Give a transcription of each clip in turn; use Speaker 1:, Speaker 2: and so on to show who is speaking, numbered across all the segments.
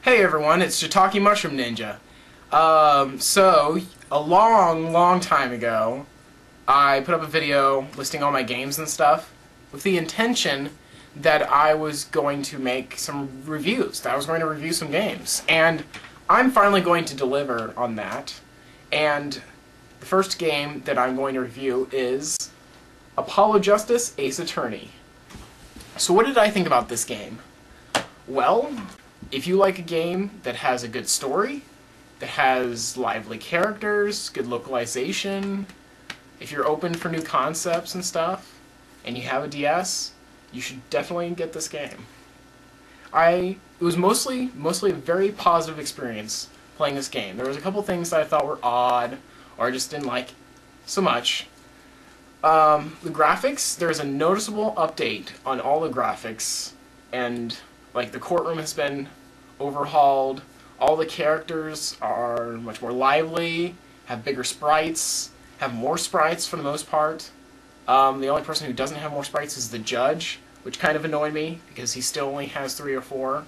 Speaker 1: Hey everyone, it's Shiitake Mushroom Ninja. So, a long time ago, I put up a video listing all my games and stuff with the intention that I was going to make some reviews, that I was going to review some games. And I'm finally going to deliver on that. And the first game that I'm going to review is Apollo Justice Ace Attorney. So what did I think about this game? Well, if you like a game that has a good story, that has lively characters, good localization, if you're open for new concepts and stuff, and you have a DS, you should definitely get this game. It was mostly a very positive experience playing this game. There was a couple things that I thought were odd, or I just didn't like so much. The graphics, there's a noticeable update on all the graphics, and like the courtroom has been overhauled. All the characters are much more lively, have bigger sprites, have more sprites for the most part. The only person who doesn't have more sprites is the judge, which kind of annoyed me because he still only has 3 or 4.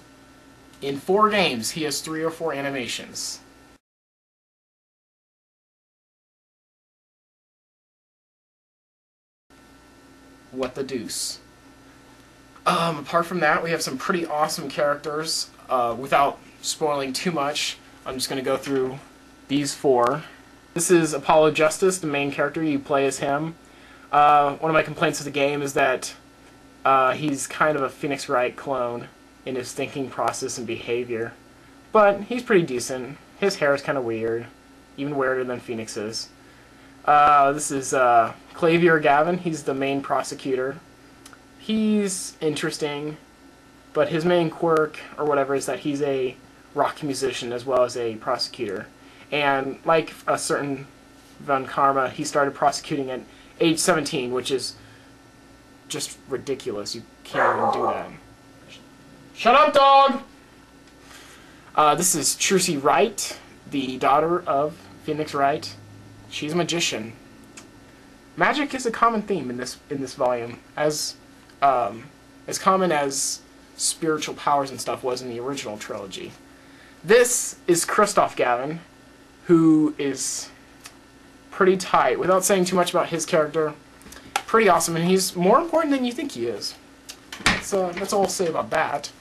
Speaker 1: In 4 games, he has 3 or 4 animations. What the deuce. Apart from that, we have some pretty awesome characters. Without spoiling too much, I'm just going to go through these 4. This is Apollo Justice, the main character. You play as him. One of my complaints of the game is that he's kind of a Phoenix Wright clone in his thinking process and behavior. But he's pretty decent. His hair is kind of weird, even weirder than Phoenix's. This is Clavier Gavin. He's the main prosecutor. He's interesting, but his main quirk, or whatever, is that he's a rock musician as well as a prosecutor. And like a certain Von Karma, he started prosecuting at age 17, which is just ridiculous. You can't even do that. Shut up, dog! This is Trucy Wright, the daughter of Phoenix Wright. She's a magician. Magic is a common theme in this volume, as common as spiritual powers and stuff was in the original trilogy. This is Christoph Gavin, who is pretty tight. Without saying too much about his character, pretty awesome, and he's more important than you think he is. That's all I'll say about that.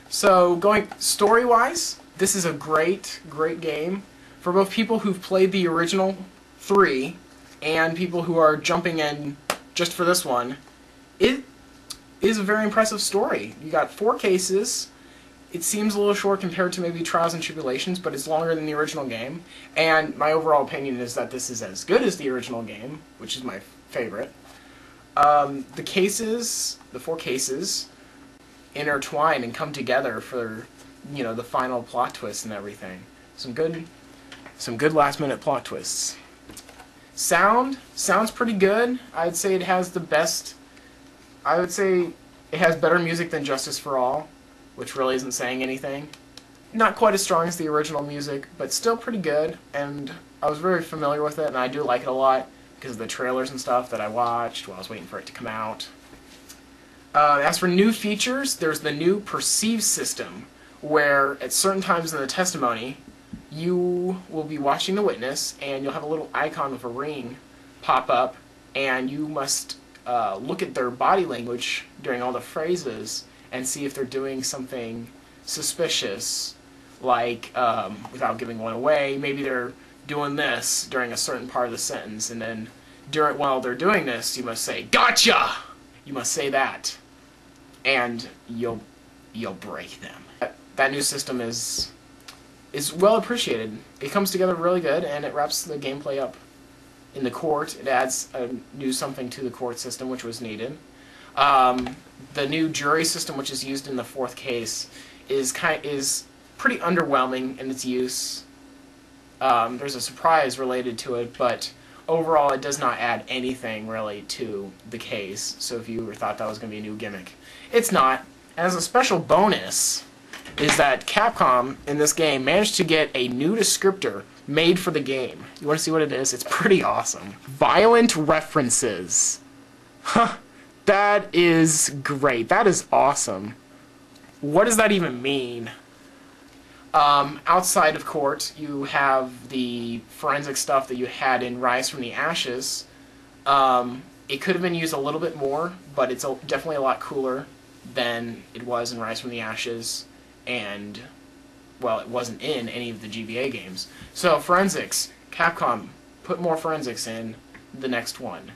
Speaker 1: So, going story-wise, this is a great game for both people who've played the original 3 and people who are jumping in just for this one. It is a very impressive story. You got 4 cases. It seems a little short compared to maybe Trials and Tribulations, but it's longer than the original game. And my overall opinion is that this is as good as the original game, which is my favorite. The cases, the 4 cases, intertwine and come together for, you know, the final plot twist and everything. Some good last-minute plot twists. Sounds pretty good. I'd say it has the best. I would say it has better music than Justice for All, which really isn't saying anything. Not quite as strong as the original music, but still pretty good, and I was very familiar with it, and I do like it a lot because of the trailers and stuff that I watched while I was waiting for it to come out. As for new features, there's the new Perceive system, where at certain times in the testimony, you will be watching the witness, and you'll have a little icon with a ring pop up, and you must look at their body language during all the phrases and see if they're doing something suspicious, like, without giving one away, maybe they're doing this during a certain part of the sentence, and then while they're doing this, you must say, "Gotcha!" You must say that, and you'll break them. That new system is well appreciated. It comes together really good, and it wraps the gameplay up. In the court, it adds a new something to the court system, which was needed. The new jury system, which is used in the 4th case, is pretty underwhelming in its use. There's a surprise related to it, but overall it does not add anything really to the case. So if you thought that was going to be a new gimmick, it's not. As a special bonus is that Capcom in this game managed to get a new descriptor made for the game. You want to see what it is? It's pretty awesome. Violent references. Huh. That is great. That is awesome. What does that even mean? Outside of court, you have the forensic stuff that you had in Rise from the Ashes. It could have been used a little bit more, but it's definitely a lot cooler than it was in Rise from the Ashes, and, well, it wasn't in any of the GBA games. So, forensics. Capcom, put more forensics in the next one.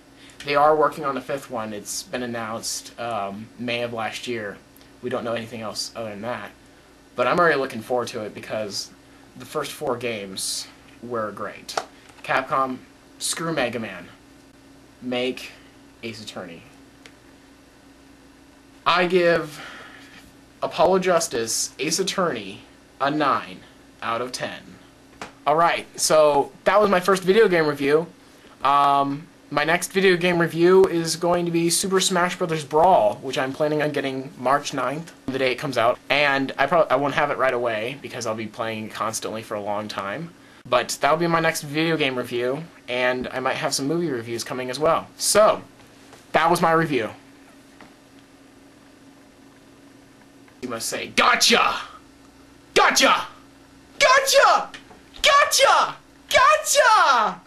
Speaker 1: They are working on the 5th one. It's been announced May of last year. We don't know anything else other than that. But I'm already looking forward to it because the first 4 games were great. Capcom, screw Mega Man. Make Ace Attorney. I give Apollo Justice, Ace Attorney, a 9 out of 10. Alright, so that was my first video game review. My next video game review is going to be Super Smash Bros. Brawl, which I'm planning on getting March 9th, the day it comes out. And I won't have it right away, because I'll be playing constantly for a long time. But that'll be my next video game review, and I might have some movie reviews coming as well. So, that was my review. You must say, gotcha! Gotcha! Gotcha! Gotcha! Gotcha!